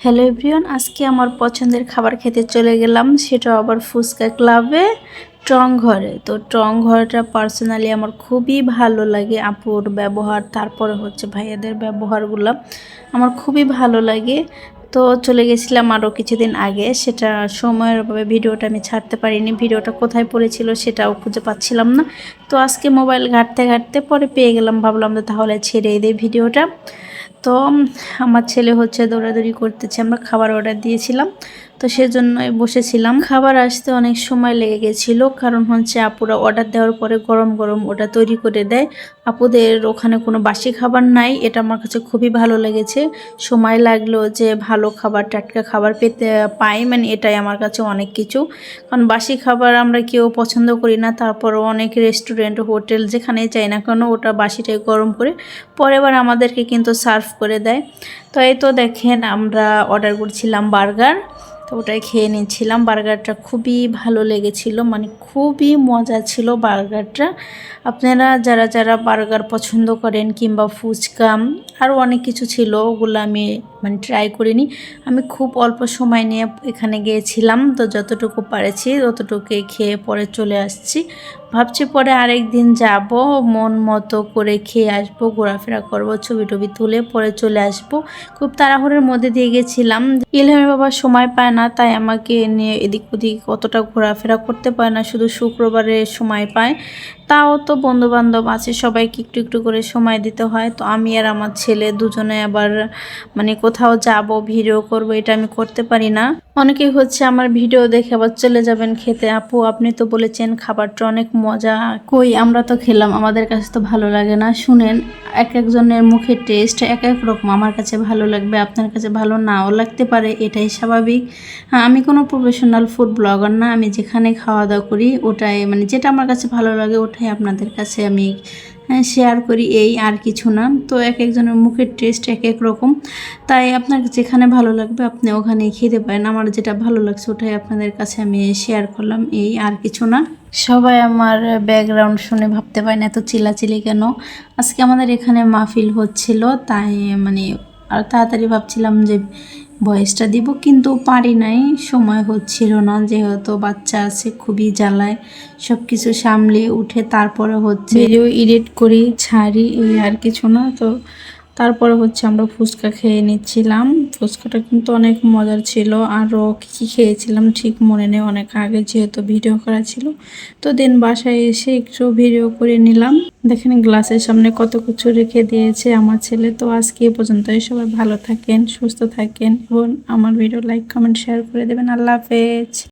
Hello everyone, আজকে আমার পছন্দের খাবার খেতে চলে গেলাম, সেটা আবার ফুচকা ক্লাবে টং ঘরে। তো টং ঘরটা পার্সোনালি আমার খুবই ভালো লাগে, আপুর ব্যবহার, তারপরে হচ্ছে ভাইয়াদের ব্যবহারগুলো আমার খুবই ভালো লাগে। তো চলে গেছিলাম আরও কিছুদিন আগে, সেটা সময়ের অভাবে ভিডিওটা আমি ছাড়তে পারিনি। ভিডিওটা কোথায় পড়েছিল সেটাও খুঁজে পাচ্ছিলাম না। তো আজকে মোবাইল ঘাঁটতে ঘাঁটতে পরে পেয়ে গেলাম, ভাবলাম তো তাহলে ছেড়েই দিই ভিডিওটা। তো আমার ছেলে হচ্ছে দৌড়াদৌড়ি করতেছে, আমরা খাবার অর্ডার দিয়েছিলাম, তো সেজন্যই বসেছিলাম। খাবার আসতে অনেক সময় লেগে গেছিলো, কারণ হচ্ছে আপুরা অর্ডার দেওয়ার পরে গরম গরম ওটা তৈরি করে দেয়। আপুদের ওখানে কোনো বাসি খাবার নাই, এটা আমার কাছে খুবই ভালো লেগেছে। সময় লাগলো যে ভালো খাবার, টাটকা খাবার পেতে পাই, মানে এটাই আমার কাছে অনেক কিছু। কারণ বাসি খাবার আমরা কেউ পছন্দ করি না, তারপরও অনেক রেস্টুরেন্ট, হোটেল যেখানেই চাই না কেন ওটা বাসিটাই গরম করে পরের বার আমাদেরকে কিন্তু সার্ভ করে দেয়। তো এই তো দেখেন আমরা অর্ডার করছিলাম বার্গার, তো ওটাই খেয়ে নিচ্ছিলাম। বার্গারটা খুবই ভালো লেগেছিল, মানে খুবই মজা ছিল বার্গারটা। আপনারা যারা যারা বার্গার পছন্দ করেন কিংবা ফুচকা, আরও অনেক কিছু ছিল, ওগুলো আমি মানে ট্রাই করিনি। আমি খুব অল্প সময় নিয়ে এখানে গিয়েছিলাম, তো যতটুকু পারেছি ততটুকুই খেয়ে পরে চলে আসছি। ভাবছি পরে আরেক দিন যাব, মন মতো করে খেয়ে আসবো, ঘোরাফেরা করবো, ছবি টবি তুলে পরে চলে আসবো। খুব তাড়াহুড়োর মধ্যে দিয়ে গেছিলাম। ইলহামের বাবা সময় পায় না, তাই আমাকে নিয়ে এদিক ওদিক অতটা ঘোরাফেরা করতে পারে না, শুধু শুক্রবারে সময় পায়। তাও তো বন্ধুবান্ধব আছে, সবাইকে একটু একটু করে সময় দিতে হয়। তো আমি আর আমার ছেলে দুজনে আবার মানে কোথাও যাব, ভিডিও করব, এটা আমি করতে পারি না। অনেকেই হচ্ছে আমার ভিডিও দেখে আবার চলে যাবেন খেতে। আপু আপনি তো বলেছেন খাবারটা অনেক মজা, কই আমরা তো খেলাম, আমাদের কাছে তো ভালো লাগে না। শুনেন, এক একজনের মুখের টেস্ট এক এক রকম, আমার কাছে ভালো লাগবে, আপনার কাছে ভালো নাও লাগতে পারে, এটাই স্বাভাবিক। হ্যাঁ, আমি কোনো প্রফেশনাল ফুড ব্লগার না, আমি যেখানে খাওয়া দাওয়া করি ওটাই মানে যেটা আমার কাছে ভালো লাগে ওটাই আপনাদের কাছে আমি শেয়ার করি, এই আর কিছু না। তো এক একজনের মুখের টেস্ট এক এক রকম, তাই আপনার যেখানে ভালো লাগবে আপনি ওখানেই খেতে পারেন। আমার যেটা ভালো লাগছে ওটাই আপনাদের কাছে আমি শেয়ার করলাম, এই আর কিছু না। সবাই আমার ব্যাকগ্রাউন্ড শুনে ভাবতে পারেন এত চিল্লাচিল্লি কেন। আজকে আমাদের এখানে মাহফিল হচ্ছিল, তাই মানে আর তাড়াতাড়ি ভাবছিলাম যে ভয়েসটা দিব, কিন্তু পারি নাই, সময় হচ্ছিল না, যেহেতু বাচ্চা আছে খুবই জ্বালায়। সব কিছু সামলে উঠে তারপরে হচ্ছে ভিডিও এডিট করি, ছাড়ি, এই আর কিছু না। তো তারপরে হচ্ছে আমরা ফুচকা খেয়ে নিচ্ছিলাম। ফুচকাটা কিন্তু অনেক মজার ছিল, আরও কী খেয়েছিলাম ঠিক মনে নেই, অনেক আগে যেহেতু ভিডিও করা ছিল। তো দিন বাসায় এসে একটু ভিডিও করে নিলাম। দেখেন গ্লাসের সামনে কত কিছু রেখে দিয়েছে আমার ছেলে। তো আজকে এ পর্যন্তই, সবাই ভালো থাকেন, সুস্থ থাকেন এবং আমার ভিডিও লাইক কমেন্ট শেয়ার করে দেবেন। আল্লাহ হাফেজ।